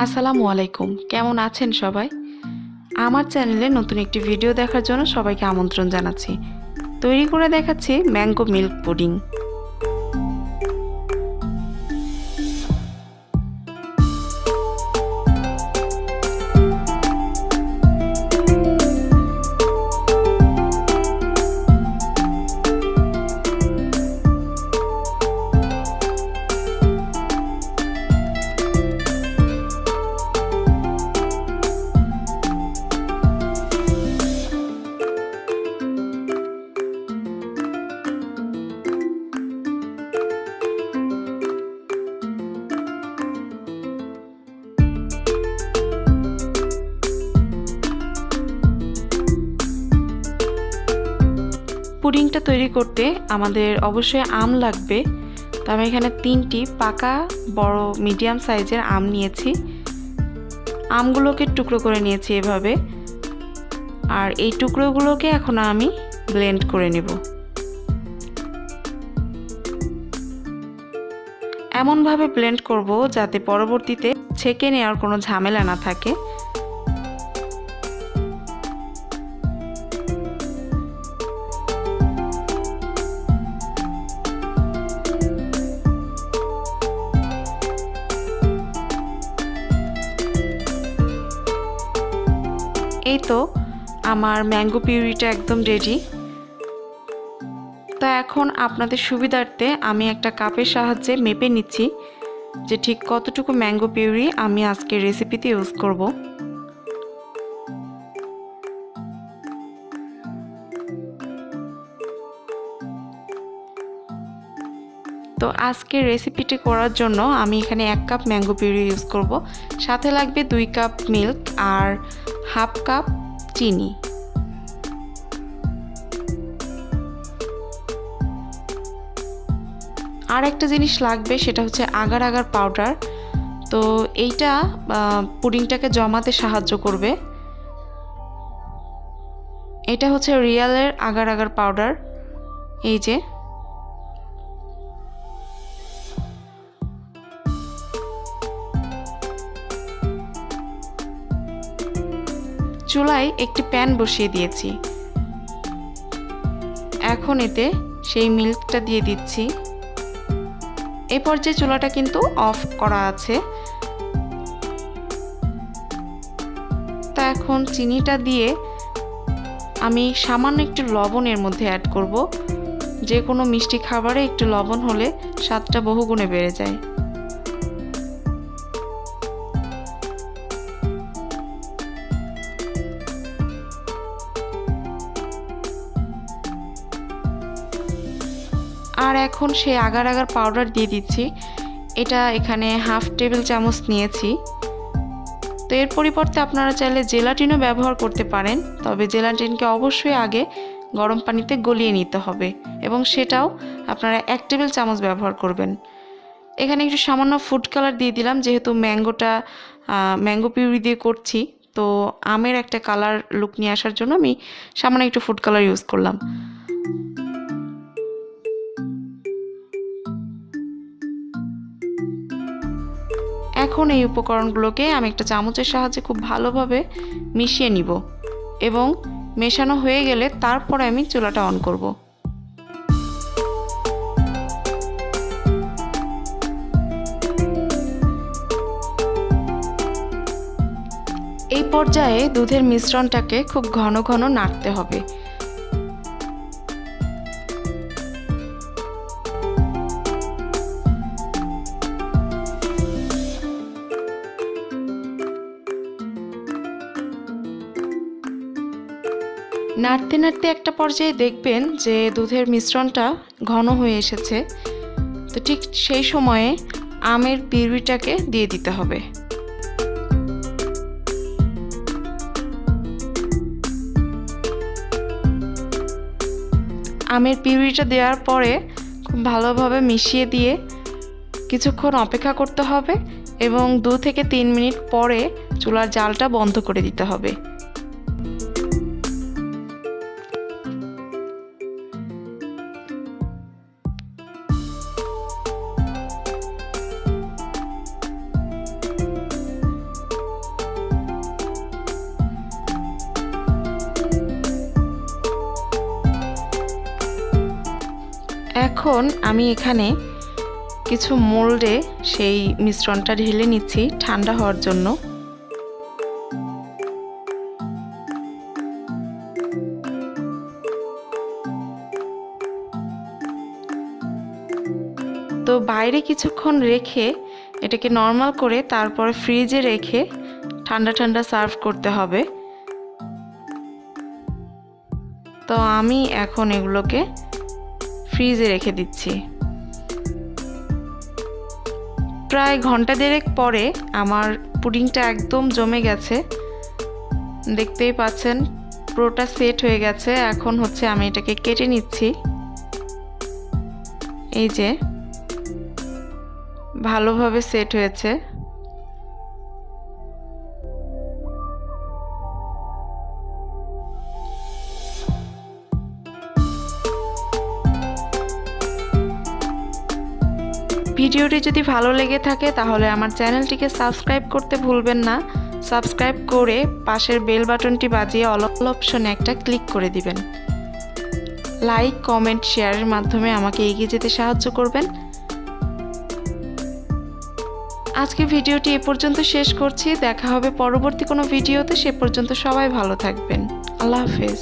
আসসালামু আলাইকুম, কেমন আছেন সবাই? আমার চ্যানেলে নতুন একটি ভিডিও দেখার জন্য সবাইকে আমন্ত্রণ জানাচ্ছি। তৈরি করে দেখাচ্ছি ম্যাঙ্গো মিল্ক পুডিং। পুডিংটা তৈরি করতে আমাদের অবশ্যই আম লাগবে। তো আমি এখানে 3টি পাকা বড় মিডিয়াম সাইজের আম নিয়েছি। আমগুলোকে টুকরো করে নিয়েছি এভাবে, আর এই টুকরোগুলোকে এখন আমি ব্লেন্ড করে নেব। এমনভাবে ব্লেন্ড করব যাতে পরবর্তীতে ছেঁকে নেওয়ার কোনো ঝামেলা না থাকে। এই তো আমার ম্যাঙ্গো পিউরিটা একদম রেডি। তো এখন আপনাদের সুবিধার্থে আমি একটা কাপের সাহায্যে মেপে নিচ্ছি যে ঠিক কতটুকু ম্যাঙ্গো পিউরি আমি আজকে রেসিপিতে ইউজ করব। তো আজকে রেসিপিটি করার জন্য আমি এখানে 1 কাপ ম্যাঙ্গো পিউরি ইউজ করব। সাথে লাগবে 2 কাপ মিল্ক আর হাফ কাপ চিনি। আর একটা জিনিস লাগবে, সেটা হচ্ছে আগার আগার পাউডার। তো এইটা পুডিংটাকে জমাতে সাহায্য করবে। এটা হচ্ছে রিয়ালের আগার আগার পাউডার। এই যে চুলায় একটি প্যান বসিয়ে দিয়েছি। এখন এতে সেই মিল্কটা দিয়ে দিচ্ছি। এই পর্যায়ে চুলাটা কিন্তু অফ করা আছে। তা এখন চিনিটা দিয়ে আমি সামান্য একটু লবণ এর মধ্যে অ্যাড করব। যে কোনো মিষ্টি খাবারে একটু লবণ হলে স্বাদটা বহুগুণে বেড়ে যায়। আর এখন সেই আগার আগার পাউডার দিয়ে দিচ্ছি। এটা এখানে হাফ টেবিল চামচ নিয়েছি। তো এর পরিবর্তে আপনারা চাইলে জেলাটিনও ব্যবহার করতে পারেন, তবে জেলাটিনকে অবশ্যই আগে গরম পানিতে গলিয়ে নিতে হবে এবং সেটাও আপনারা 1 টেবিল চামচ ব্যবহার করবেন। এখানে একটু সামান্য ফুড কালার দিয়ে দিলাম, যেহেতু ম্যাঙ্গো পিউরি দিয়ে করছি, তো আমের একটা কালার লুক নিয়ে আসার জন্য আমি সামান্য একটু ফুড কালার ইউজ করলাম। এখন এই উপকরণগুলোকে আমি একটা চামচের সাহায্যে খুব ভালোভাবে মিশিয়ে নিব এবং মেশানো হয়ে গেলে তারপরে আমি চুলাটা অন করব। এই পর্যায়ে দুধের মিশ্রণটাকে খুব ঘন ঘন নাড়তে হবে। নাড়তে নাড়তে একটা পর্যায়ে দেখবেন যে দুধের মিশ্রণটা ঘন হয়ে এসেছে। তো ঠিক সেই সময়ে আমের পিউরিটাকে দিয়ে দিতে হবে। আমের পিউরিটা দেওয়ার পরে খুব ভালোভাবে মিশিয়ে দিয়ে কিছুক্ষণ অপেক্ষা করতে হবে এবং 2 থেকে 3 মিনিট পরে চুলার জালটা বন্ধ করে দিতে হবে। এখন আমি এখানে কিছু মোল্ডে সেই মিশ্রণটা ঢেলে নিচ্ছি ঠান্ডা হওয়ার জন্য। তো বাইরে কিছুক্ষণ রেখে এটাকে নরমাল করে তারপরে ফ্রিজে রেখে ঠান্ডা ঠান্ডা সার্ভ করতে হবে। তো আমি এখন এগুলোকে ফ্রিজে রেখে দিচ্ছি। প্রায় ঘন্টা দেড়েক পরে আমার পুডিংটা একদম জমে গেছে, দেখতেই পাচ্ছেন পুরোটা সেট হয়ে গেছে। এখন হচ্ছে আমি এটাকে কেটে নিচ্ছি। এই যে ভালোভাবে সেট হয়েছে। ভিডিওটি যদি ভালো লেগে থাকে তাহলে আমার চ্যানেলটিকে সাবস্ক্রাইব করতে ভুলবেন না। সাবস্ক্রাইব করে পাশের বেল বাটনটি বাজিয়ে অল অপশনে একটা ক্লিক করে দিবেন। লাইক, কমেন্ট, শেয়ারের মাধ্যমে আমাকে এগিয়ে যেতে সাহায্য করবেন। আজকে ভিডিওটি এ পর্যন্ত শেষ করছি। দেখা হবে পরবর্তী কোনো ভিডিওতে। সে পর্যন্ত সবাই ভালো থাকবেন। আল্লাহ হাফেজ।